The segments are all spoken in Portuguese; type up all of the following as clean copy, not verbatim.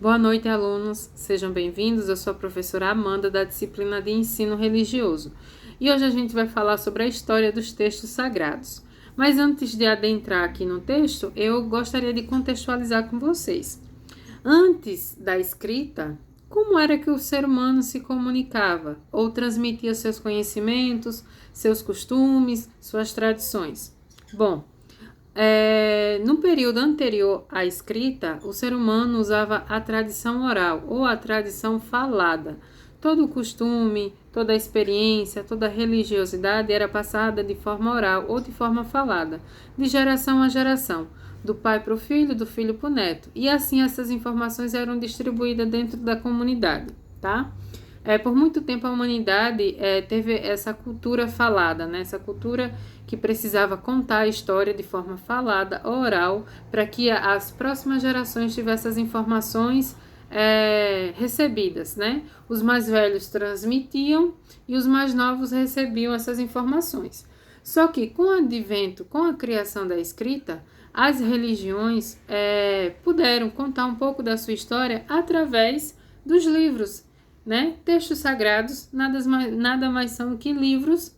Boa noite, alunos. Sejam bem-vindos. Eu sou a professora Amanda, da disciplina de Ensino Religioso. E hoje a gente vai falar sobre a história dos textos sagrados. Mas antes de adentrar aqui no texto, eu gostaria de contextualizar com vocês. Antes da escrita, como era que o ser humano se comunicava ou transmitia seus conhecimentos, seus costumes, suas tradições? Bom, no período anterior à escrita, o ser humano usava a tradição oral ou a tradição falada. Todo o costume, toda a experiência, toda a religiosidade era passada de forma oral ou de forma falada, de geração a geração, do pai para o filho, do filho para o neto. E assim essas informações eram distribuídas dentro da comunidade, tá? Por muito tempo a humanidade teve essa cultura falada, né? Essa cultura que precisava contar a história de forma falada, oral, para que as próximas gerações tivessem as informações recebidas, né? Os mais velhos transmitiam e os mais novos recebiam essas informações. Só que com o advento, com a criação da escrita, as religiões puderam contar um pouco da sua história através dos livros, né? Textos sagrados nada mais são que livros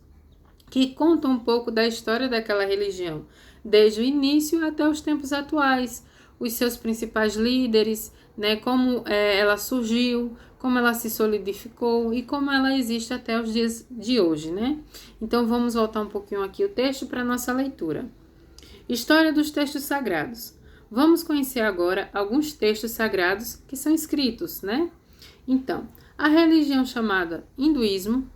que contam um pouco da história daquela religião, desde o início até os tempos atuais, os seus principais líderes, né? Como ela surgiu, como ela se solidificou e como ela existe até os dias de hoje, né? Então vamos voltar um pouquinho aqui o texto para nossa leitura. História dos textos sagrados. Vamos conhecer agora alguns textos sagrados que são escritos, né? Então, a religião chamada hinduísmo,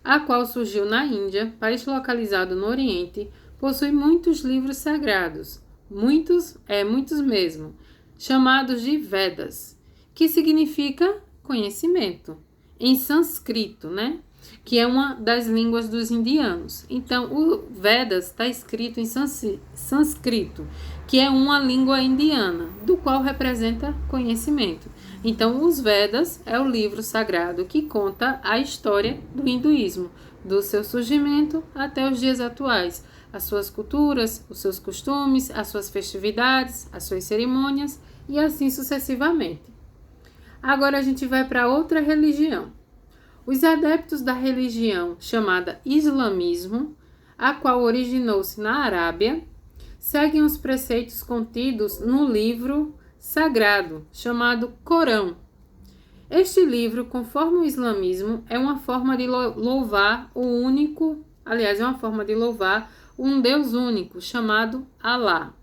a qual surgiu na Índia, país localizado no Oriente, possui muitos livros sagrados, muitos mesmo, chamados de Vedas, que significa conhecimento, em sânscrito, né? Que é uma das línguas dos indianos. Então, o Vedas está escrito em sânscrito, que é uma língua indiana, do qual representa conhecimento. Então, os Vedas é o livro sagrado que conta a história do hinduísmo, do seu surgimento até os dias atuais, as suas culturas, os seus costumes, as suas festividades, as suas cerimônias e assim sucessivamente. Agora a gente vai para outra religião. Os adeptos da religião chamada islamismo, a qual originou-se na Arábia, seguem os preceitos contidos no livro sagrado chamado Corão. Este livro, conforme o islamismo, é uma forma de louvar um Deus único chamado Alá.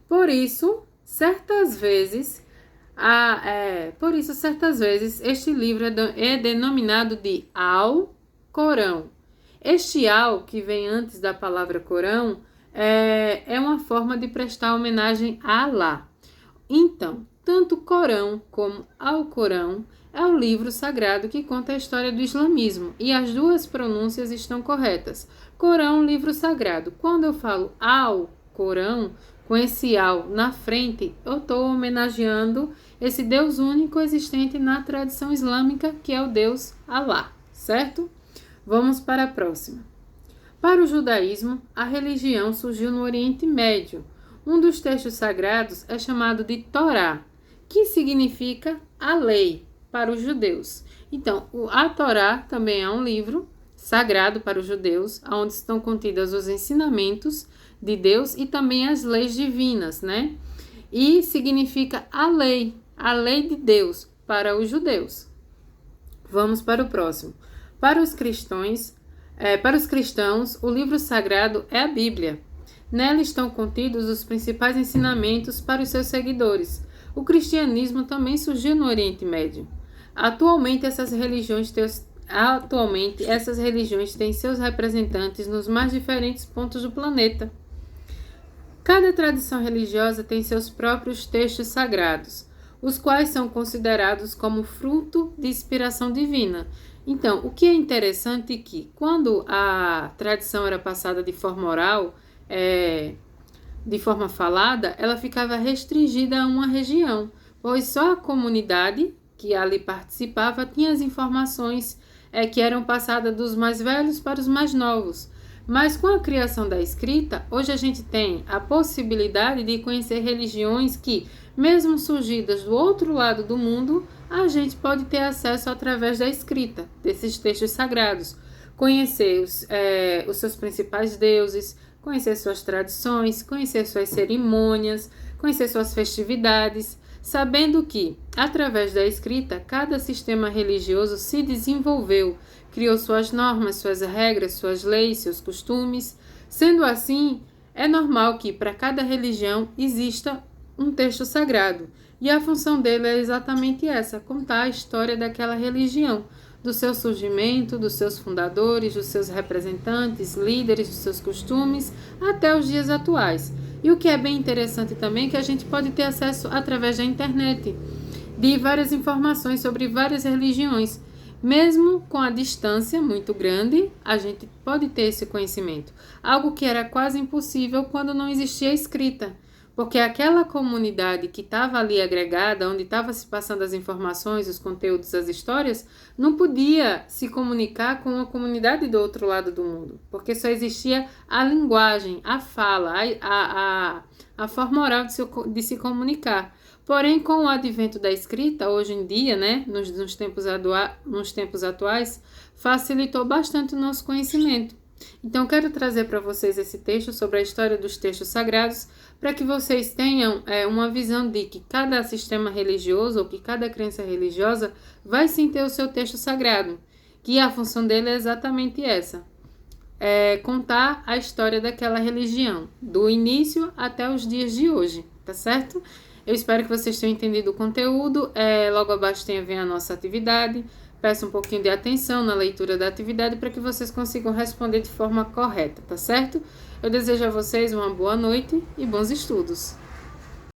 Por isso, certas vezes este livro é denominado de Al-Corão. Este Al, que vem antes da palavra Corão, é uma forma de prestar homenagem a Alá. Então, tanto o Corão como Alcorão é o livro sagrado que conta a história do islamismo e as duas pronúncias estão corretas. Corão, livro sagrado. Quando eu falo Alcorão, com esse Al na frente, eu estou homenageando esse Deus único existente na tradição islâmica, que é o Deus Alá, certo? Vamos para a próxima. Para o judaísmo, a religião surgiu no Oriente Médio. Um dos textos sagrados é chamado de Torá, que significa a lei para os judeus. Então, a Torá também é um livro sagrado para os judeus, onde estão contidos os ensinamentos de Deus e também as leis divinas, né? E significa a lei de Deus para os judeus. Vamos para o próximo. Para os cristãos, o livro sagrado é a Bíblia. Nela estão contidos os principais ensinamentos para os seus seguidores. O cristianismo também surgiu no Oriente Médio. Atualmente, essas religiões têm seus representantes nos mais diferentes pontos do planeta. Cada tradição religiosa tem seus próprios textos sagrados, os quais são considerados como fruto de inspiração divina. Então, o que é interessante é que, quando a tradição era passada de forma oral, de forma falada, ela ficava restringida a uma região, pois só a comunidade que ali participava tinha as informações que eram passadas dos mais velhos para os mais novos. Mas com a criação da escrita, hoje a gente tem a possibilidade de conhecer religiões que, mesmo surgidas do outro lado do mundo, a gente pode ter acesso através da escrita desses textos sagrados, conhecer os seus principais deuses, conhecer suas tradições, conhecer suas cerimônias, conhecer suas festividades, sabendo que, através da escrita, cada sistema religioso se desenvolveu, criou suas normas, suas regras, suas leis, seus costumes. Sendo assim, é normal que para cada religião exista um texto sagrado, e a função dele é exatamente essa: contar a história daquela religião, do seu surgimento, dos seus fundadores, dos seus representantes, líderes, dos seus costumes, até os dias atuais. E o que é bem interessante também é que a gente pode ter acesso através da internet de várias informações sobre várias religiões. Mesmo com a distância muito grande, a gente pode ter esse conhecimento. Algo que era quase impossível quando não existia escrita. Porque aquela comunidade que estava ali agregada, onde estava se passando as informações, os conteúdos, as histórias, não podia se comunicar com a comunidade do outro lado do mundo. Porque só existia a linguagem, a fala, a forma oral de se comunicar. Porém, com o advento da escrita, hoje em dia, né, nos tempos atuais, facilitou bastante o nosso conhecimento. Então, quero trazer para vocês esse texto sobre a história dos textos sagrados, para que vocês tenham uma visão de que cada sistema religioso ou que cada crença religiosa vai sim ter o seu texto sagrado, que a função dele é exatamente essa: contar a história daquela religião, do início até os dias de hoje, tá certo? Eu espero que vocês tenham entendido o conteúdo. Logo abaixo vem a nossa atividade. Peço um pouquinho de atenção na leitura da atividade para que vocês consigam responder de forma correta, tá certo? Eu desejo a vocês uma boa noite e bons estudos.